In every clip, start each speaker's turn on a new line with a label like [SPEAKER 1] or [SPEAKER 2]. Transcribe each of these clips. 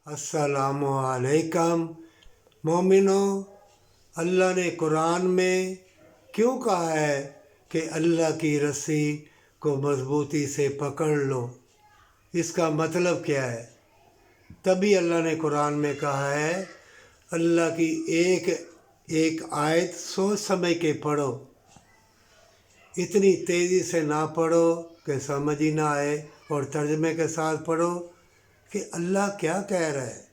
[SPEAKER 1] अस्सलामुअलैकुम मोमिनो। अल्लाह ने कुरान में क्यों कहा है कि अल्लाह की रस्सी को मजबूती से पकड़ लो? इसका मतलब क्या है? तभी अल्लाह ने कुरान में कहा है अल्लाह की एक एक आयत सोच समझ के पढ़ो, इतनी तेज़ी से ना पढ़ो कि समझ ही ना आए, और तर्जमे के साथ पढ़ो कि अल्लाह क्या कह रहा है।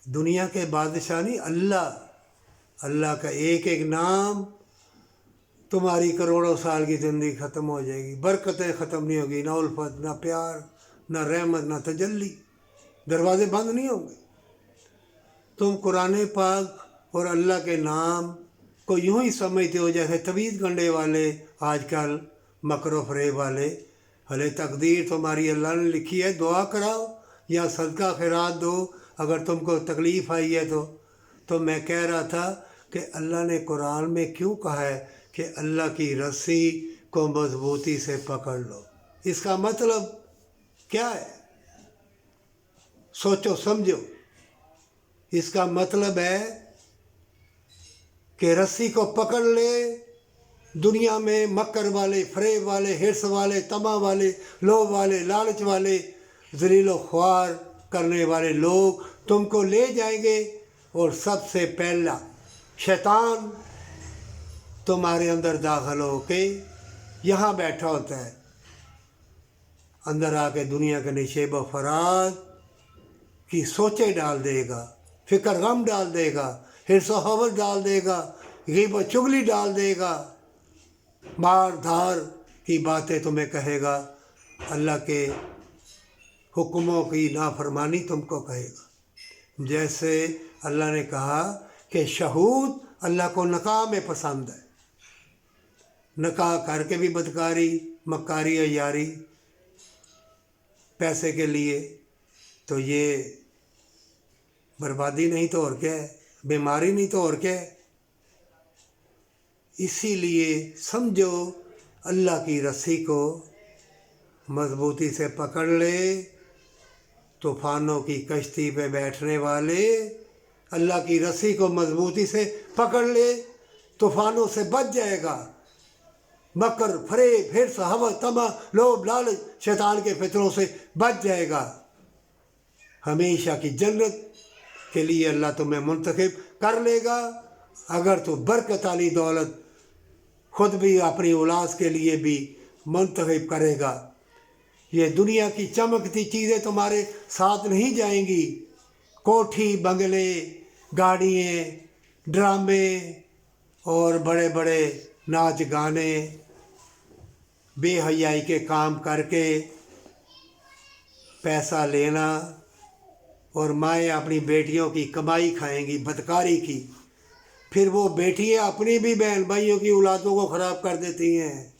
[SPEAKER 1] दुनिया के बादशाह नहीं, अल्लाह का एक एक नाम, तुम्हारी करोड़ों साल की ज़िंदगी ख़त्म हो जाएगी, बरकतें ख़त्म नहीं होगी, ना उल्फत, ना प्यार, ना रहमत, ना तजल्ली, दरवाजे बंद नहीं होंगे। तुम कुरान पाक और अल्लाह के नाम को यूं ही समझते हो जैसे तवीज़ गंढे वाले आजकल मकरो फरेब वाले। हले तकदीर तुम्हारी अल्लाह ने लिखी है, दुआ कराओ या सदका खैरात दो अगर तुमको तकलीफ़ आई है तो मैं कह रहा था कि अल्लाह ने कुरान में क्यों कहा है कि अल्लाह की रस्सी को मजबूती से पकड़ लो। इसका मतलब क्या है? सोचो समझो। इसका मतलब है कि रस्सी को पकड़ ले। दुनिया में मक्कर वाले, फरेब वाले, हिर्स वाले, तमा वाले, लोभ वाले, लालच वाले, ज़लील ख्वार करने वाले लोग तुमको ले जाएंगे, और सबसे पहला शैतान तुम्हारे अंदर दाखिल होके यहाँ बैठा होता है, अंदर आके दुनिया के नशेब व फराज की सोचें डाल देगा, फिक्र गम डाल देगा, हिर्स व हवस डाल देगा, ग़ीबत व चुगली डाल देगा, मार धार की बातें तुम्हें कहेगा, अल्लाह के हुक्मों की नाफरमानी तुमको कहेगा। जैसे अल्लाह ने कहा कि शहूद अल्लाह को निकाह में पसंद है, निकाह करके भी बदकारी, मक्कारी या यारी पैसे के लिए, तो ये बर्बादी नहीं तो और क्या है, बीमारी नहीं तो और क्या है। इसीलिए समझो, अल्लाह की रस्सी को मजबूती से पकड़ ले। तूफ़ानों की कश्ती पे बैठने वाले, अल्लाह की रस्सी को मजबूती से पकड़ ले, तूफ़ानों से बच जाएगा। मकर, फरेब, हिर्स, हवस, तमा, लोभ, लालच, शैतान के फितरों से बच जाएगा। हमेशा की जन्नत के लिए अल्लाह तुम्हें मुंतखब कर लेगा अगर तो बरकत वाली दौलत खुद भी अपनी औलाद के लिए भी मुंतखब करेगा। ये दुनिया की चमकती चीज़ें तुम्हारे साथ नहीं जाएंगी। कोठी, बंगले, गाड़ियाँ, ड्रामे और बड़े बड़े नाच गाने, बेहयाई के काम करके पैसा लेना, और माएँ अपनी बेटियों की कमाई खाएंगी बदकारी की। फिर वो बेटियाँ अपनी भी बहन भाइयों की औलादों को ख़राब कर देती हैं।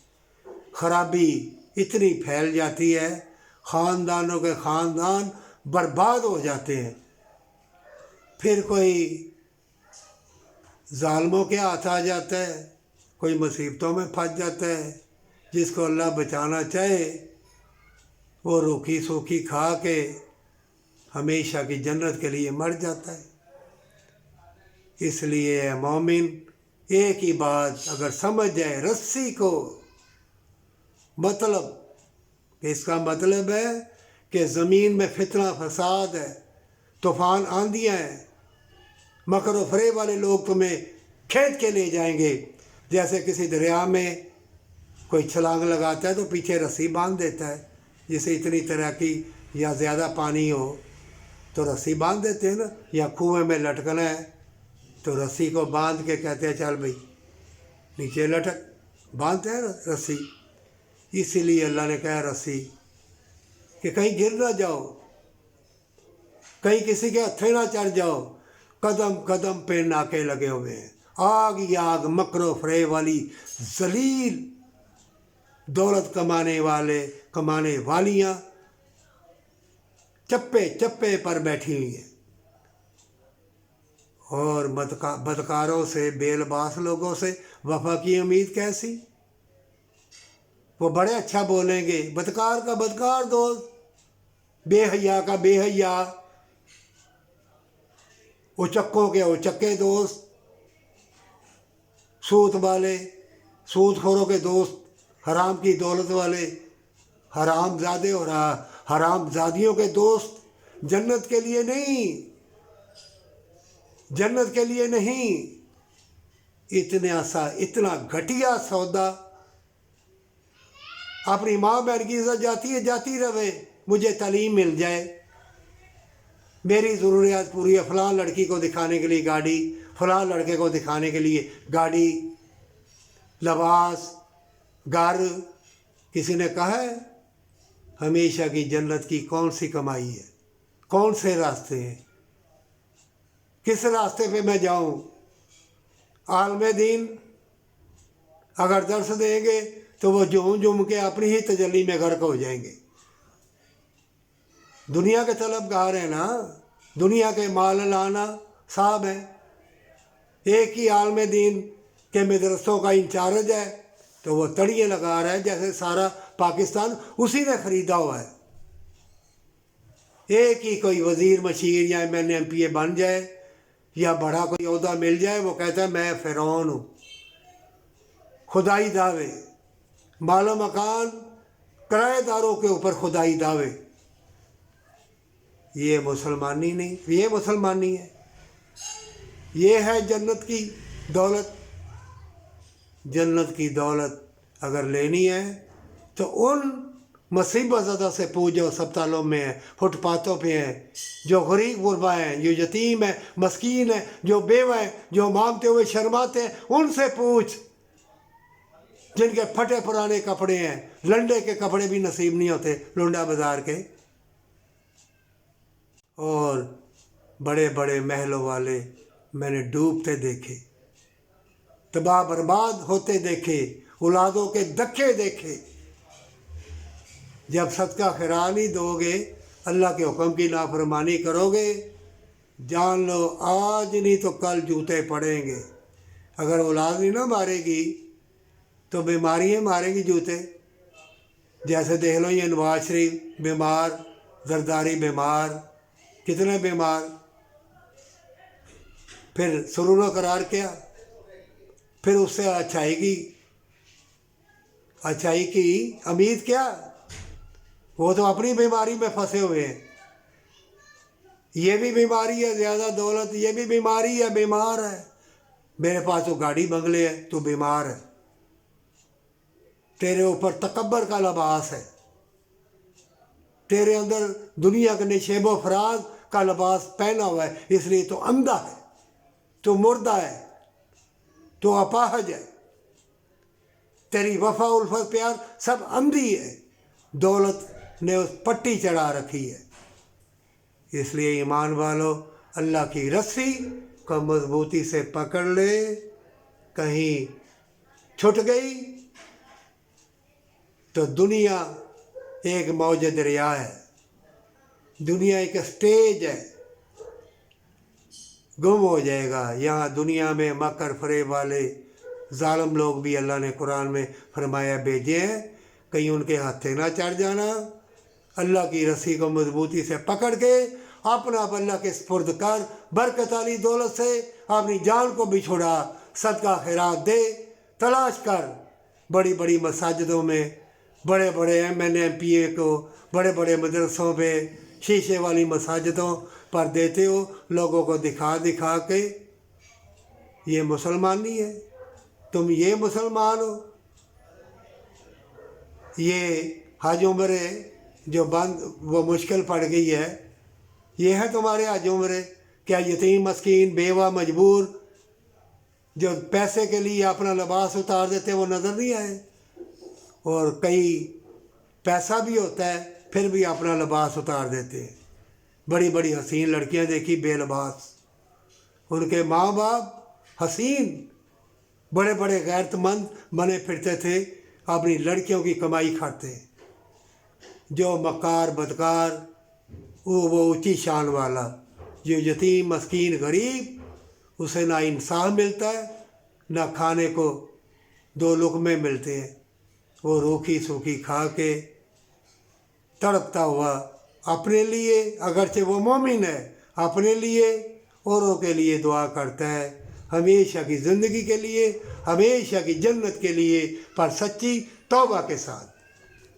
[SPEAKER 1] खराबी इतनी फैल जाती है, ख़ानदानों के ख़ानदान बर्बाद हो जाते हैं। फिर कोई ज़ालिमों के हाथ आ जाता है, कोई मुसीबतों में फंस जाता है। जिसको अल्लाह बचाना चाहे वो रूखी सूखी खा के हमेशा की जन्नत के लिए मर जाता है। इसलिए मोमिन एक ही बात अगर समझ जाए रस्सी को, मतलब इसका मतलब है कि ज़मीन में फितना फसाद है, तूफ़ान आंधियाँ हैं, मकर व फरेब वाले लोग तुम्हें खींच के ले जाएंगे। जैसे किसी दरिया में कोई छलांग लगाता है तो पीछे रस्सी बांध देता है, जिसे इतनी तैराकी या ज़्यादा पानी हो तो रस्सी बांध देते हैं ना। या कुएं में लटकना है तो रस्सी को बांध के कहते हैं चल भाई नीचे लटक, बांधते हैं रस्सी। इसीलिए अल्लाह ने कहा रस्सी कि कहीं गिर ना जाओ, कहीं किसी के हत्थे ना चढ़ जाओ। कदम कदम पे नाके लगे हुए हैं, आग ही आग, मकरो फरेब वाली जलील दौलत कमाने वालियाँ चप्पे चप्पे पर बैठी हुई हैं, और बदकारों से, बेलबास लोगों से वफा की उम्मीद कैसी। वो बड़े अच्छा बोलेंगे, बदकार का बदकार दोस्त, बेहया का बेहया, उचक्कों के उचक्के दोस्त, सूत वाले, सूद खोरों के दोस्त, हराम की दौलत वाले, हरामजादे और हरामजादियों के दोस्त जन्नत के लिए नहीं, जन्नत के लिए नहीं। इतना घटिया सौदा। अपनी माँ बहन की इज्जत जाती है, जाती रहे, मुझे तालीम मिल जाए, मेरी ज़रूरियात पूरी है, फ़लाँ लड़की को दिखाने के लिए गाड़ी, फ़लाँ लड़के को दिखाने के लिए गाड़ी, लिबास, घर। किसी ने कहा है हमेशा की जन्नत की कौन सी कमाई है, कौन से रास्ते हैं, किस रास्ते पे मैं जाऊं? आलम दीन अगर दर्श देंगे तो वो झूम झूम के अपनी ही तजल्ली में गर्क हो जाएंगे। दुनिया के तलबगार हैं ना, दुनिया के माल लाना साहब है। एक ही आलम दीन के मदरसों का इंचार्ज है, तो वो तड़िए लगा रहा है जैसे सारा पाकिस्तान उसी ने ख़रीदा हुआ है। एक ही कोई वज़ीर मशीर या MNA MPA बन जाए या बड़ा कोई ओहदा मिल जाए, वो कहता है मैं फ़िरौन हूँ। खुदाई दावे, मालो मकान, किराएदारों के ऊपर खुदाई दावे। ये मुसलमानी नहीं, ये मुसलमानी है। ये है जन्नत की दौलत। जन्नत की दौलत अगर लेनी है तो उन मुसीबत ज़दा से पूछो, अस्पतालों में है, फुटपाथों पे हैं, जो गरीब गुरबा हैं, जो यतीम है, मस्कीन है, जो बेवा है, जो मांगते हुए शर्माते हैं, उनसे पूछ। जिनके फटे पुराने कपड़े हैं, लंडे के कपड़े भी नसीब नहीं होते लुंडा बाजार के, और बड़े बड़े महलों वाले मैंने डूबते देखे, तबाह बर्बाद होते देखे, औलादों के धक्के देखे। जब सदका खैरात नहीं दोगे, अल्लाह के हुक्म की नाफरमानी करोगे, जान लो आज नहीं तो कल जूते पड़ेंगे। अगर औलाद नहीं ना मारेगी तो बीमारियाँ मारेगी जूते। जैसे देख लो ये नवाज शरीफ बीमार, जरदारी बीमार, कितने बीमार, फिर सुरूर करार किया, फिर उससे अच्छाई की उम्मीद क्या? वो तो अपनी बीमारी में फंसे हुए हैं। ये भी बीमारी है, ज़्यादा दौलत, ये भी बीमारी है, बीमार है। मेरे पास तो गाड़ी बंगले है, तो बीमार है। तेरे ऊपर तकब्बर का लिबास है, तेरे अंदर दुनिया के नशेबो फराज का लिबास पहना हुआ है, इसलिए तो अंधा है, तो मुर्दा है, तो अपाहज है। तेरी वफा उल्फत प्यार सब अंधी है, दौलत ने उस पट्टी चढ़ा रखी है। इसलिए ईमान वालों, अल्लाह की रस्सी को मजबूती से पकड़ ले, कहीं छूट गई तो दुनिया एक मौज दरिया है, दुनिया एक स्टेज है, गुम हो जाएगा। यहाँ दुनिया में मकर फरेब वाले जालिम लोग भी अल्लाह ने कुरान में फरमाया भेजे हैं, कहीं उनके हाथे ना चढ़ जाना। अल्लाह की रस्सी को मजबूती से पकड़ के अपना अल्लाह के स्पुर्द कर, बरकत वाली दौलत से अपनी जान को भी छोड़ा, सदका खैरात दे, तलाश कर। बड़ी बड़ी मसाजिदों में, बड़े बड़े MNA MPA को बड़े बड़े मदरसों पे, शीशे वाली मसाजिदों पर देते हो, लोगों को दिखा दिखा के। ये मुसलमान नहीं है, तुम ये मुसलमान हो। ये हज उम्र जो बंद वो मुश्किल पड़ गई है, ये है तुम्हारे हज उम्र। क्या यतीम मस्कीन बेवा मजबूर जो पैसे के लिए अपना लिबास उतार देते वो नज़र नहीं आए? और कई पैसा भी होता है फिर भी अपना लिबास उतार देते हैं। बड़ी बड़ी हसीन लड़कियां देखी बेलिबास, उनके माँ बाप हसीन, बड़े बड़े गैरतमंद बने फिरते थे, अपनी लड़कियों की कमाई खाते। जो मकार बदकार, वो ऊंची शान वाला, जो यतीम मस्कीन गरीब, उसे ना इंसाफ मिलता है, ना खाने को 2 लुक़मे मिलते हैं। वो रूखी सूखी खा के तड़पता हुआ अपने लिए, अगरचे वो मोमिन है, अपने लिए اوروں کے لیے دعا کرتا ہے، ہمیشہ کی زندگی کے لیے، ہمیشہ کی جنت کے لیے، پر سچی توبہ کے ساتھ۔